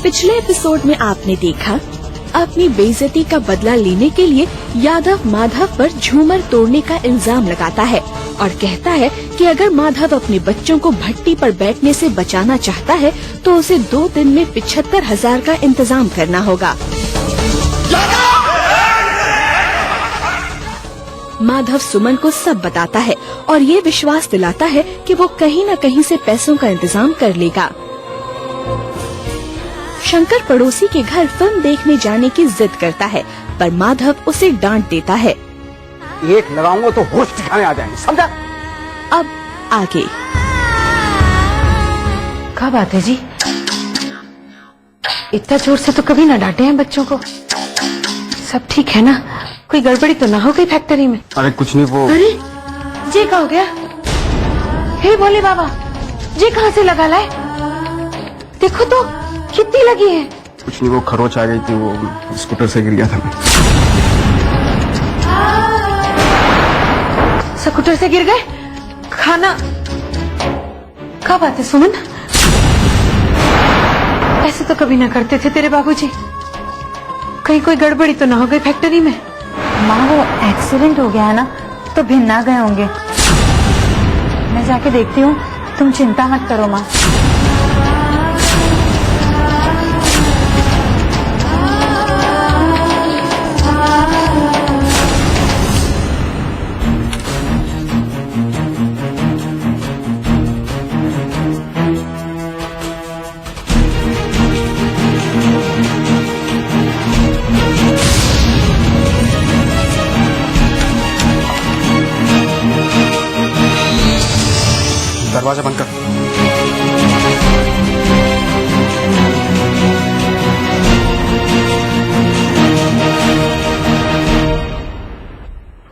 पिछले एपिसोड में आपने देखा, अपनी बेइज्जती का बदला लेने के लिए यादव माधव पर झूमर तोड़ने का इल्जाम लगाता है और कहता है कि अगर माधव अपने बच्चों को भट्टी पर बैठने से बचाना चाहता है तो उसे 2 दिन में 75,000 का इंतजाम करना होगा। माधव सुमन को सब बताता है और ये विश्वास दिलाता है कि वो कहीं न कहीं से पैसों का इंतजाम कर लेगा। शंकर पड़ोसी के घर फिल्म देखने जाने की जिद करता है, पर माधव उसे डांट देता है। एक लगाऊंगा तो होश ठिकाने आ जाएंगे, समझा? अब आगे। क्या बात है जी, इतना जोर से तो कभी ना डांटे हैं बच्चों को। सब ठीक है ना? कोई गड़बड़ी तो ना हो गई फैक्ट्री में? अरे कुछ नहीं, वो अरे जी क्या हो गया? हे भोले बाबा, जी कहाँ से लगा लाए? देखो तो कितनी लगी है। कुछ नहीं, वो खरोच आ गई थी, वो स्कूटर से गिर गया था मैं। स्कूटर से गिर गए? खाना क्या बात है सुमन, ऐसे तो कभी ना करते थे तेरे बाबूजी। कहीं कोई गड़बड़ी तो ना हो गई फैक्ट्री में? माँ वो एक्सीडेंट हो गया है ना, तो भिन्ना गए होंगे। मैं जाके देखती हूँ, तुम चिंता मत करो माँ। दरवाजा बंद कर।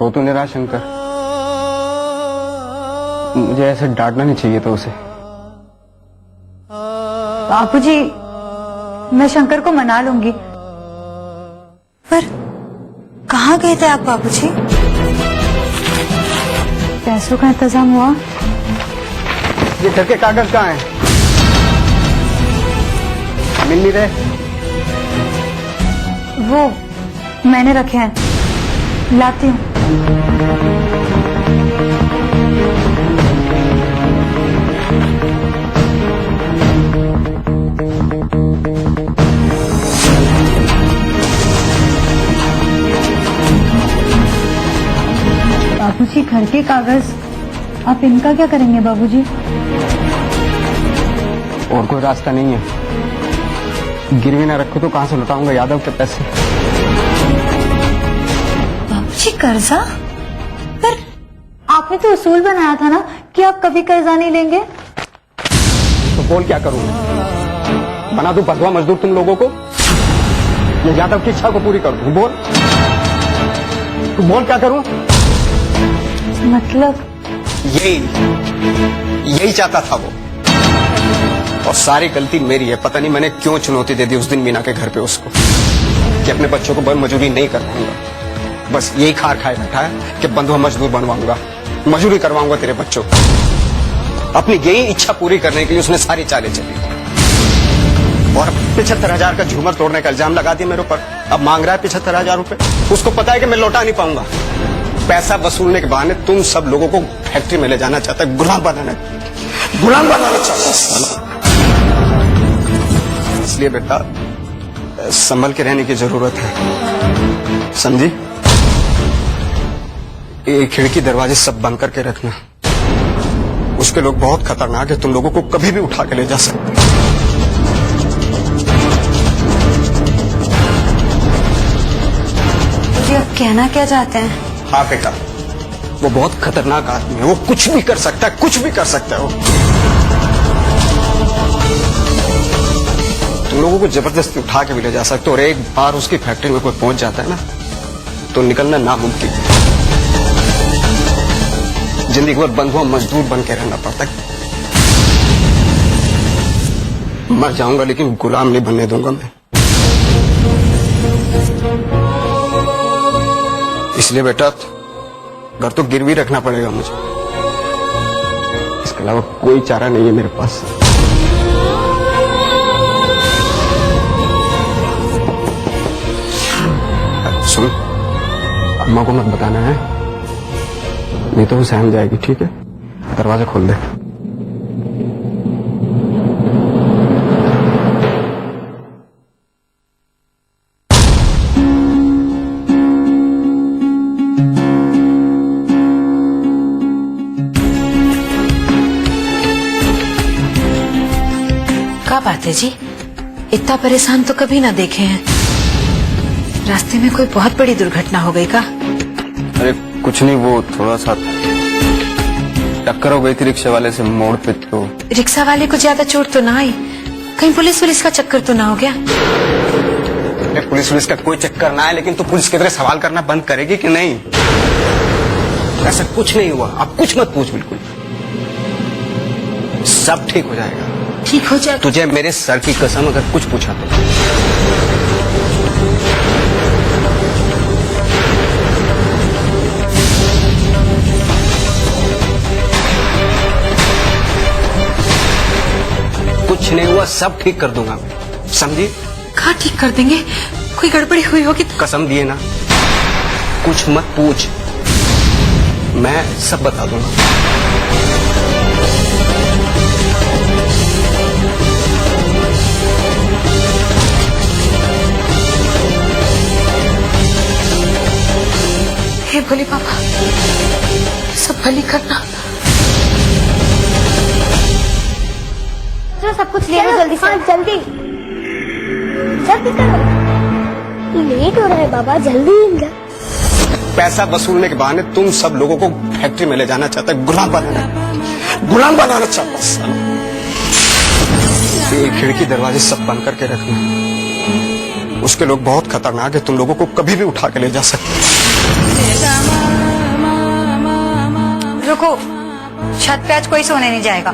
रो तो नहीं रहा शंकर? मुझे ऐसे डांटना नहीं चाहिए था उसे। बापूजी, मैं शंकर को मना लूंगी। पर कहाँ गए थे आप बापूजी? पैसों का इंतजाम हुआ? ये घर के कागज कहाँ हैं? मिल नहीं रहे। वो मैंने रखे हैं, लाती हूँ। बाबूजी, घर के कागज, आप इनका क्या करेंगे बाबूजी? और कोई रास्ता नहीं है। गिरवी ना रखो तो कहाँ से लौटाऊंगा यादव के पैसे? बाबूजी कर्जा? पर आपने तो उसूल बनाया था ना कि आप कभी कर्जा नहीं लेंगे। तो बोल क्या करूं मैं? बना दूं बंधुआ मजदूर तुम लोगों को, या यादव की इच्छा को पूरी कर दूं? बोल, तू बोल क्या करूं? मतलब यही चाहता था वो, और सारी गलती मेरी है। पता नहीं मैंने क्यों चुनौती दे दी उस दिन मीना के घर पे उसको, कि अपने बच्चों को मजदूरी नहीं करवाऊंगा। बस यही खार खाए बैठा है कि बंधुआ मजदूर बनवाऊंगा, मजदूरी करवाऊंगा तेरे बच्चों को। अपनी यही इच्छा पूरी करने के लिए उसने सारी चालें चली और 75,000 का झूमर तोड़ने का इल्जाम लगा दिया मेरे ऊपर। अब मांग रहा है 75,000 रुपए। उसको पता है कि मैं लौटा नहीं पाऊंगा। पैसा वसूलने के बहाने तुम सब लोगों को फैक्ट्री में ले जाना चाहता है, गुलाम बनाना चाहता है। इसलिए बेटा संभल के रहने की जरूरत है, समझी? ये खिड़की दरवाजे सब बंद करके रखना। उसके लोग बहुत खतरनाक है, तुम लोगों को कभी भी उठा के ले जा सकते। जी आप कहना क्या चाहते हैं? हाँ बेटा, वो बहुत खतरनाक आदमी है। वो कुछ भी कर सकता है, कुछ भी कर सकता है वो। तुम लोगों को जबरदस्ती उठा के भी ले जा सकते हो, और एक बार उसकी फैक्ट्री में कोई पहुंच जाता है ना, तो निकलना नामुमकिन है। जिंदगी भर बंधुआ मजदूर बन के रहना पड़ता है। मर जाऊंगा लेकिन गुलाम नहीं बनने दूंगा मैं। इसलिए बेटा घर तो गिरवी रखना पड़ेगा मुझे, इसके अलावा कोई चारा नहीं है मेरे पास। अम्मा को मत बताना है, नहीं तो वो सहम जाएगी। ठीक है, दरवाजा खोल दे। क्या बात है जी, इतना परेशान तो कभी ना देखे हैं। रास्ते में कोई बहुत बड़ी दुर्घटना हो गई का? अरे कुछ नहीं, वो थोड़ा सा टक्कर हो गई थी रिक्शा वाले से मोड़ पे। तो रिक्शा वाले को ज्यादा चोट तो ना आई? कहीं पुलिस का चक्कर तो ना हो गया? अरे पुलिस का कोई चक्कर ना है, लेकिन तू पुलिस की तरह सवाल करना बंद करेगी कि नहीं? ऐसा कुछ नहीं हुआ, आप कुछ मत पूछ, बिल्कुल सब ठीक हो जाएगा। ठीक हो जाए? तुझे मेरे सर की कसम अगर कुछ पूछा तो। कुछ नहीं हुआ, सब ठीक कर दूंगा मैं, समझी? कहाँ ठीक कर देंगे? कोई गड़बड़ी हुई होगी? कसम दिए ना, कुछ मत पूछ, मैं सब बता दूंगा। हे भोले बाबा, सब भली करना। चलो सब कुछ ले लो जल्दी से। हाँ, जल्दी जल्दी करो, लेट हो रहा है बाबा, जल्दी इनका। पैसा वसूलने के बहाने तुम सब लोगों को फैक्ट्री में ले जाना चाहता है, गुलाम बनाना चाहता है साला। ये खिड़की दरवाजे सब बंद करके रखना, उसके लोग बहुत खतरनाक है, तुम लोगों को कभी भी उठा के ले जा सकते। रुको, छत पे आज कोई सोने नहीं जाएगा।